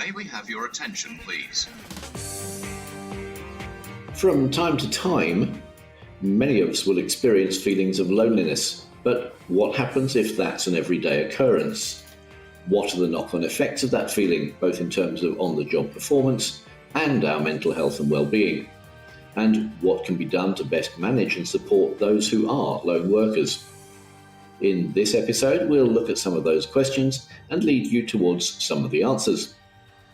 May we have your attention, please? From time to time, many of us will experience feelings of loneliness. But what happens if that's an everyday occurrence? What are the knock-on effects of that feeling, both in terms of on-the-job performance and our mental health and well-being? And what can be done to best manage and support those who are lone workers? In this episode, we'll look at some of those questions and lead you towards some of the answers.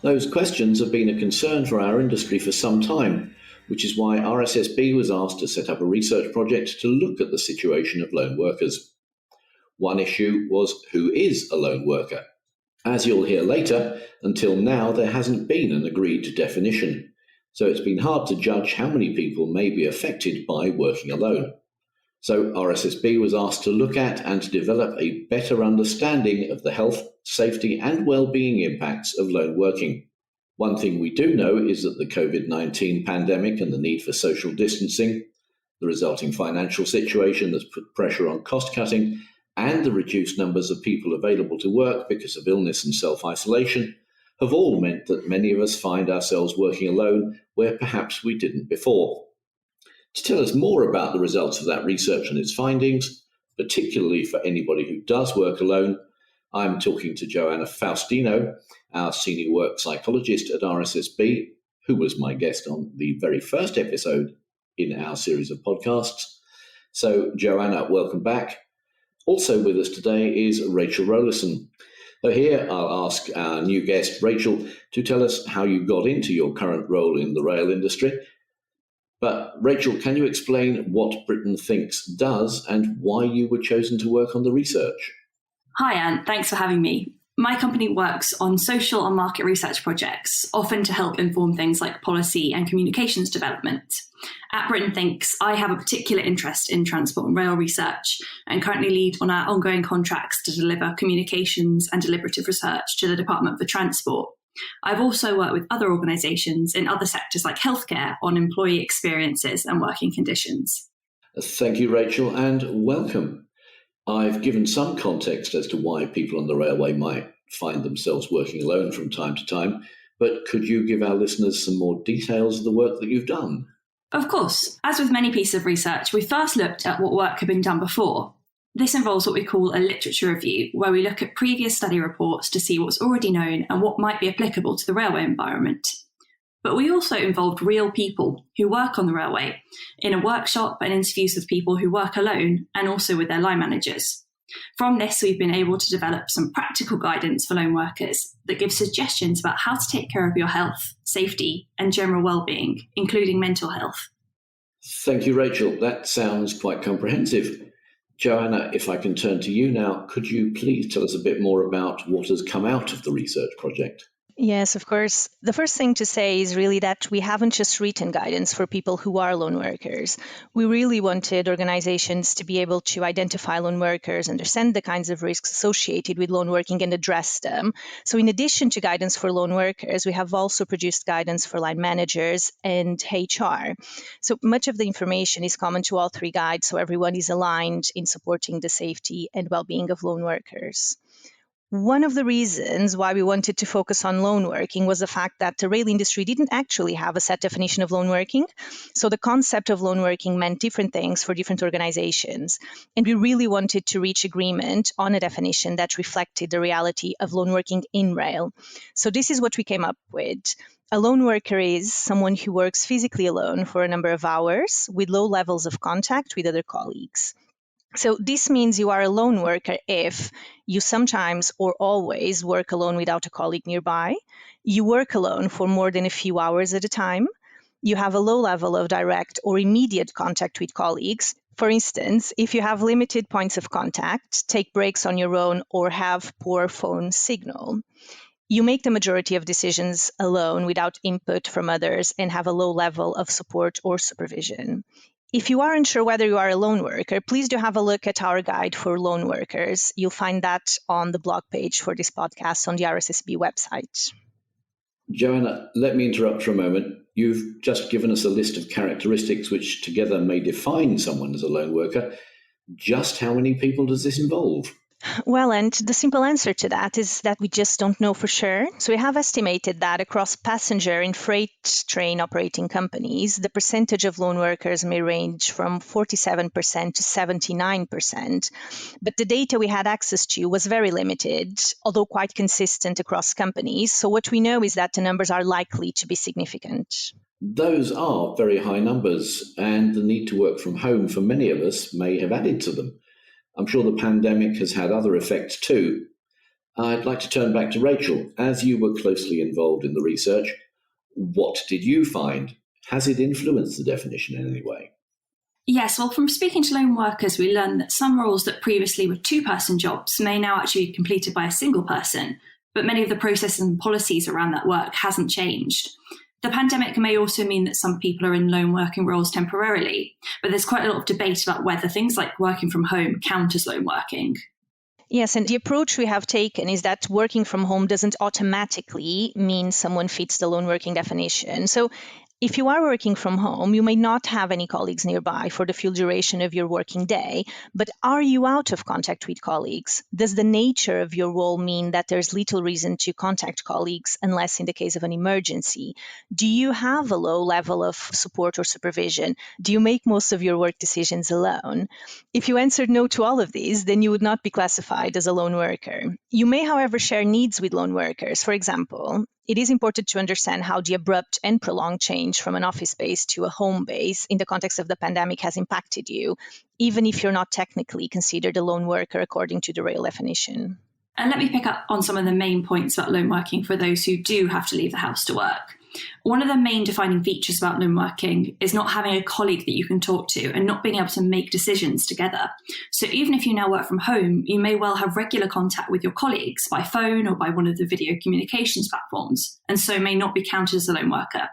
Those questions have been a concern for our industry for some time, which is why RSSB was asked to set up a research project to look at the situation of lone workers. One issue was, who is a lone worker? As you'll hear later, until now there hasn't been an agreed definition, so it's been hard to judge how many people may be affected by working alone. So RSSB was asked to look at and develop a better understanding of the health, safety and well-being impacts of lone working. One thing we do know is that the COVID-19 pandemic and the need for social distancing, the resulting financial situation that's put pressure on cost cutting, and the reduced numbers of people available to work because of illness and self-isolation have all meant that many of us find ourselves working alone where perhaps we didn't before. To tell us more about the results of that research and its findings, particularly for anybody who does work alone, I'm talking to Joana Faustino, our senior work psychologist at RSSB, who was my guest on the very first episode in our series of podcasts. So, Joana, welcome back. Also with us today is Rachel Rowlinson. So here I'll ask our new guest, Rachel, to tell us how you got into your current role in the rail industry. But Rachel, can you explain what Britain Thinks does and why you were chosen to work on the research? Hi, Anne. Thanks for having me. My company works on social and market research projects, often to help inform things like policy and communications development. At Britain Thinks, I have a particular interest in transport and rail research and currently lead on our ongoing contracts to deliver communications and deliberative research to the Department for Transport. I've also worked with other organisations in other sectors like healthcare on employee experiences and working conditions. Thank you, Rachel, and welcome. I've given some context as to why people on the railway might find themselves working alone from time to time, but could you give our listeners some more details of the work that you've done? Of course. As with many pieces of research, we first looked at what work had been done before. This involves what we call a literature review, where we look at previous study reports to see what's already known and what might be applicable to the railway environment. But we also involved real people who work on the railway in a workshop and interviews with people who work alone and also with their line managers. From this, we've been able to develop some practical guidance for lone workers that gives suggestions about how to take care of your health, safety, and general well-being, including mental health. Thank you, Rachel. That sounds quite comprehensive. Joana, if I can turn to you now, could you please tell us a bit more about what has come out of the research project? Yes, of course. The first thing to say is really that we haven't just written guidance for people who are lone workers. We really wanted organizations to be able to identify lone workers, understand the kinds of risks associated with lone working and address them. So in addition to guidance for lone workers, we have also produced guidance for line managers and HR. So much of the information is common to all three guides, so everyone is aligned in supporting the safety and well-being of lone workers. One of the reasons why we wanted to focus on lone working was the fact that the rail industry didn't actually have a set definition of lone working. So the concept of lone working meant different things for different organizations. And we really wanted to reach agreement on a definition that reflected the reality of lone working in rail. So this is what we came up with. A lone worker is someone who works physically alone for a number of hours with low levels of contact with other colleagues. So this means you are a lone worker if you sometimes or always work alone without a colleague nearby, you work alone for more than a few hours at a time, you have a low level of direct or immediate contact with colleagues. For instance, if you have limited points of contact, take breaks on your own, or have poor phone signal. You make the majority of decisions alone without input from others and have a low level of support or supervision. If you aren't sure whether you are a lone worker, please do have a look at our guide for lone workers. You'll find that on the blog page for this podcast on the RSSB website. Joana, let me interrupt for a moment. You've just given us a list of characteristics which together may define someone as a lone worker. Just how many people does this involve? Well, and the simple answer to that is that we just don't know for sure. So we have estimated that across passenger and freight train operating companies, the percentage of lone workers may range from 47% to 79%. But the data we had access to was very limited, although quite consistent across companies. So what we know is that the numbers are likely to be significant. Those are very high numbers, and the need to work from home for many of us may have added to them. I'm sure the pandemic has had other effects too. I'd like to turn back to Rachel. As you were closely involved in the research, what did you find? Has it influenced the definition in any way? Yes, well, from speaking to lone workers, we learned that some roles that previously were two-person jobs may now actually be completed by a single person, but many of the processes and policies around that work hasn't changed. The pandemic may also mean that some people are in lone working roles temporarily, but there's quite a lot of debate about whether things like working from home count as lone working. Yes, and the approach we have taken is that working from home doesn't automatically mean someone fits the lone working definition. So if you are working from home, you may not have any colleagues nearby for the full duration of your working day, but are you out of contact with colleagues? Does the nature of your role mean that there's little reason to contact colleagues unless in the case of an emergency? Do you have a low level of support or supervision? Do you make most of your work decisions alone? If you answered no to all of these, then you would not be classified as a lone worker. You may, however, share needs with lone workers. For example, it is important to understand how the abrupt and prolonged change from an office base to a home base in the context of the pandemic has impacted you, even if you're not technically considered a lone worker according to the real definition. And let me pick up on some of the main points about lone working for those who do have to leave the house to work. One of the main defining features about lone working is not having a colleague that you can talk to and not being able to make decisions together. So even if you now work from home, you may well have regular contact with your colleagues by phone or by one of the video communications platforms, and so may not be counted as a lone worker.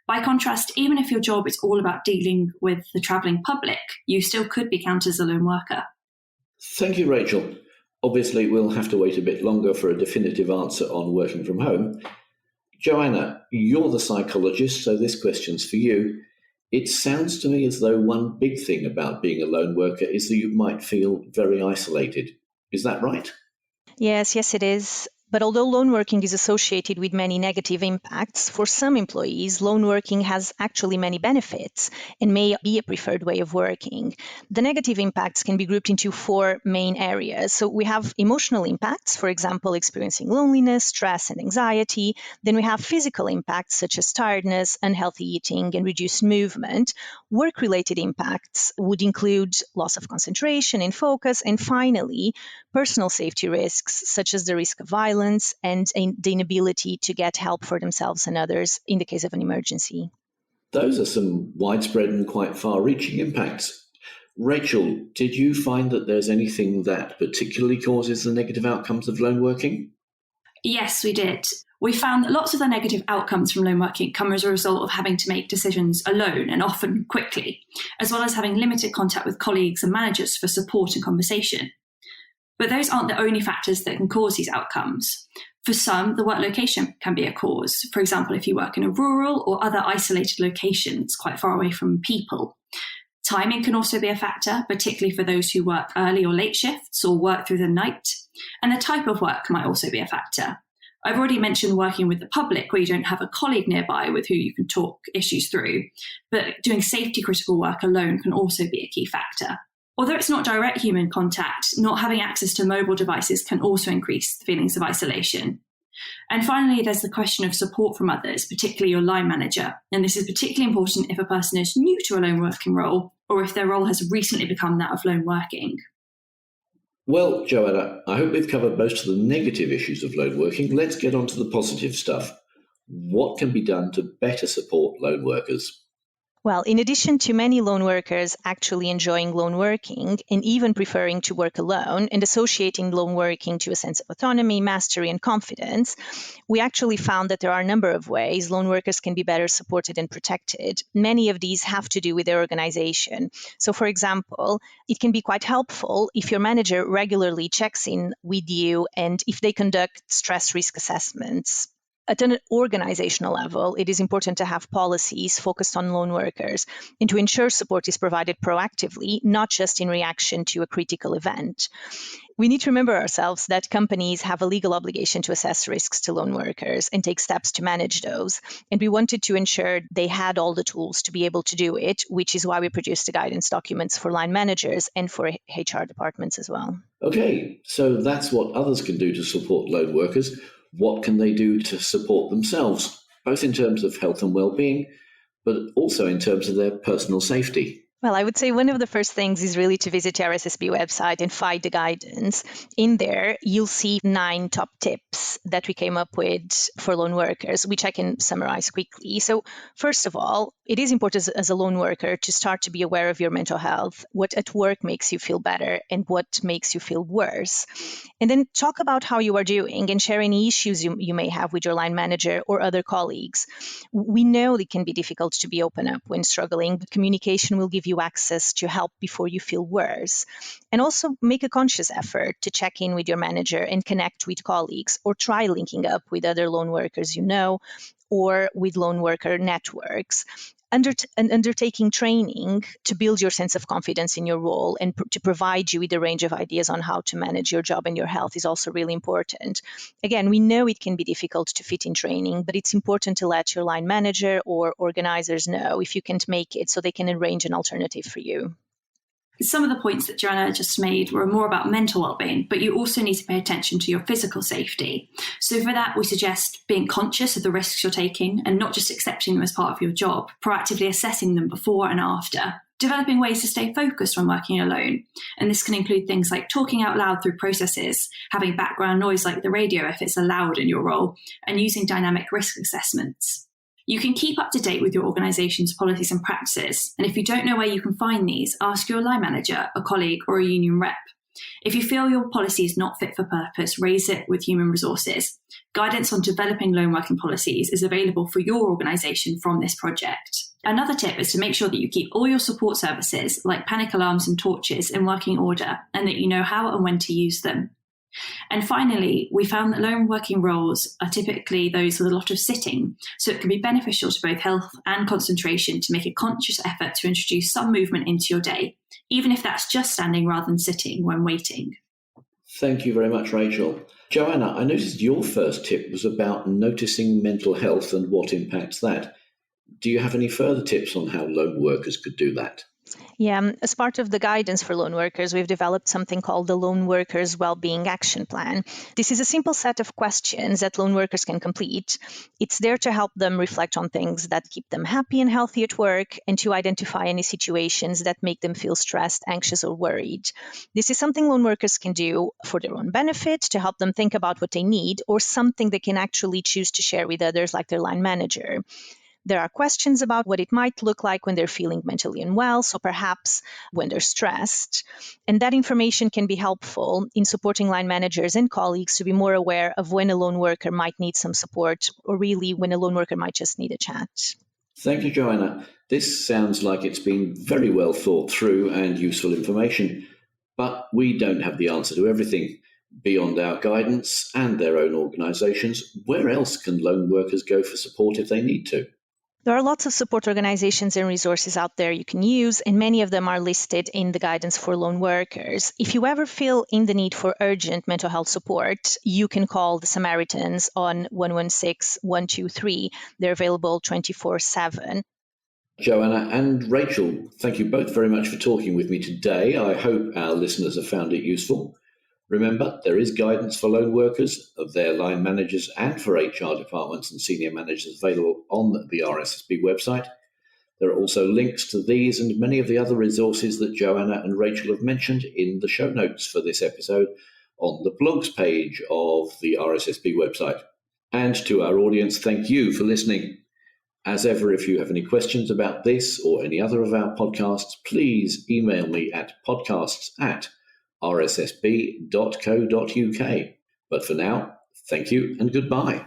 By contrast, even if your job is all about dealing with the travelling public, you still could be counted as a lone worker. Thank you, Rachel. Obviously, we'll have to wait a bit longer for a definitive answer on working from home. Joana, you're the psychologist, so this question's for you. It sounds to me as though one big thing about being a lone worker is that you might feel very isolated. Is that right? Yes, it is. But although lone working is associated with many negative impacts, for some employees, lone working has actually many benefits and may be a preferred way of working. The negative impacts can be grouped into four main areas. So we have emotional impacts, for example, experiencing loneliness, stress, and anxiety. Then we have physical impacts such as tiredness, unhealthy eating, and reduced movement. Work-related impacts would include loss of concentration and focus. And finally, personal safety risks such as the risk of violence and the inability to get help for themselves and others in the case of an emergency. Those are some widespread and quite far-reaching impacts. Rachel, did you find that there's anything that particularly causes the negative outcomes of lone working? Yes, we did. We found that lots of the negative outcomes from lone working come as a result of having to make decisions alone and often quickly, as well as having limited contact with colleagues and managers for support and conversation. But those aren't the only factors that can cause these outcomes. For some, the work location can be a cause. For example, if you work in a rural or other isolated locations quite far away from people. Timing can also be a factor, particularly for those who work early or late shifts or work through the night. And the type of work might also be a factor. I've already mentioned working with the public where you don't have a colleague nearby with who you can talk issues through, but doing safety critical work alone can also be a key factor. Although it's not direct human contact, not having access to mobile devices can also increase feelings of isolation. And finally, there's the question of support from others, particularly your line manager. And this is particularly important if a person is new to a lone working role or if their role has recently become that of lone working. Well, Joanna, I hope we've covered most of the negative issues of lone working. Let's get on to the positive stuff. What can be done to better support lone workers? Well, in addition to many lone workers actually enjoying lone working and even preferring to work alone and associating lone working to a sense of autonomy, mastery, and confidence, we actually found that there are a number of ways lone workers can be better supported and protected. Many of these have to do with their organization. So, for example, it can be quite helpful if your manager regularly checks in with you and if they conduct stress risk assessments. At an organizational level, it is important to have policies focused on lone workers and to ensure support is provided proactively, not just in reaction to a critical event. We need to remember ourselves that companies have a legal obligation to assess risks to lone workers and take steps to manage those. And we wanted to ensure they had all the tools to be able to do it, which is why we produced the guidance documents for line managers and for HR departments as well. Okay, so that's what others can do to support lone workers. What can they do to support themselves, both in terms of health and well-being, but also in terms of their personal safety? Well, I would say one of the first things is really to visit the RSSB website and find the guidance. In there, you'll see 9 top tips that we came up with for lone workers, which I can summarize quickly. So first of all, it is important as a lone worker to start to be aware of your mental health, what at work makes you feel better and what makes you feel worse. And then talk about how you are doing and share any issues you may have with your line manager or other colleagues. We know it can be difficult to be open up when struggling, but communication will give you access to help before you feel worse. And also make a conscious effort to check in with your manager and connect with colleagues, or try linking up with other lone workers you know, or with lone worker networks. Undertaking training to build your sense of confidence in your role and to provide you with a range of ideas on how to manage your job and your health is also really important. Again, we know it can be difficult to fit in training, but it's important to let your line manager or organizers know if you can't make it so they can arrange an alternative for you. Some of the points that Joanna just made were more about mental well-being, but you also need to pay attention to your physical safety. So for that, we suggest being conscious of the risks you're taking and not just accepting them as part of your job, proactively assessing them before and after, developing ways to stay focused when working alone. And this can include things like talking out loud through processes, having background noise like the radio if it's allowed in your role, and using dynamic risk assessments. You can keep up to date with your organisation's policies and practices, and if you don't know where you can find these, ask your line manager, a colleague, or a union rep. If you feel your policy is not fit for purpose, raise it with human resources. Guidance on developing lone working policies is available for your organisation from this project. Another tip is to make sure that you keep all your support services, like panic alarms and torches, in working order, and that you know how and when to use them. And finally, we found that lone working roles are typically those with a lot of sitting, so it can be beneficial to both health and concentration to make a conscious effort to introduce some movement into your day, even if that's just standing rather than sitting when waiting. Thank you very much, Rachel. Joanna, I noticed your first tip was about noticing mental health and what impacts that. Do you have any further tips on how lone workers could do that? Yeah, as part of the guidance for lone workers, we've developed something called the Lone Workers Wellbeing Action Plan. This is a simple set of questions that lone workers can complete. It's there to help them reflect on things that keep them happy and healthy at work and to identify any situations that make them feel stressed, anxious, or worried. This is something lone workers can do for their own benefit, to help them think about what they need, or something they can actually choose to share with others, like their line manager. There are questions about what it might look like when they're feeling mentally unwell, so perhaps when they're stressed. And that information can be helpful in supporting line managers and colleagues to be more aware of when a lone worker might need some support, or really when a lone worker might just need a chat. Thank you, Joanna. This sounds like it's been very well thought through and useful information, but we don't have the answer to everything. Beyond our guidance and their own organisations, where else can lone workers go for support if they need to? There are lots of support organizations and resources out there you can use, and many of them are listed in the guidance for lone workers. If you ever feel in the need for urgent mental health support, you can call the Samaritans on 116-123. They're available 24/7. Joanna and Rachel, thank you both very much for talking with me today. I hope our listeners have found it useful. Remember, there is guidance for lone workers, of their line managers, and for HR departments and senior managers available on the RSSB website. There are also links to these and many of the other resources that Joanna and Rachel have mentioned in the show notes for this episode on the blogs page of the RSSB website. And to our audience, thank you for listening. As ever, if you have any questions about this or any other of our podcasts, please email me at podcasts@rssb.co.uk. But for now, thank you and goodbye.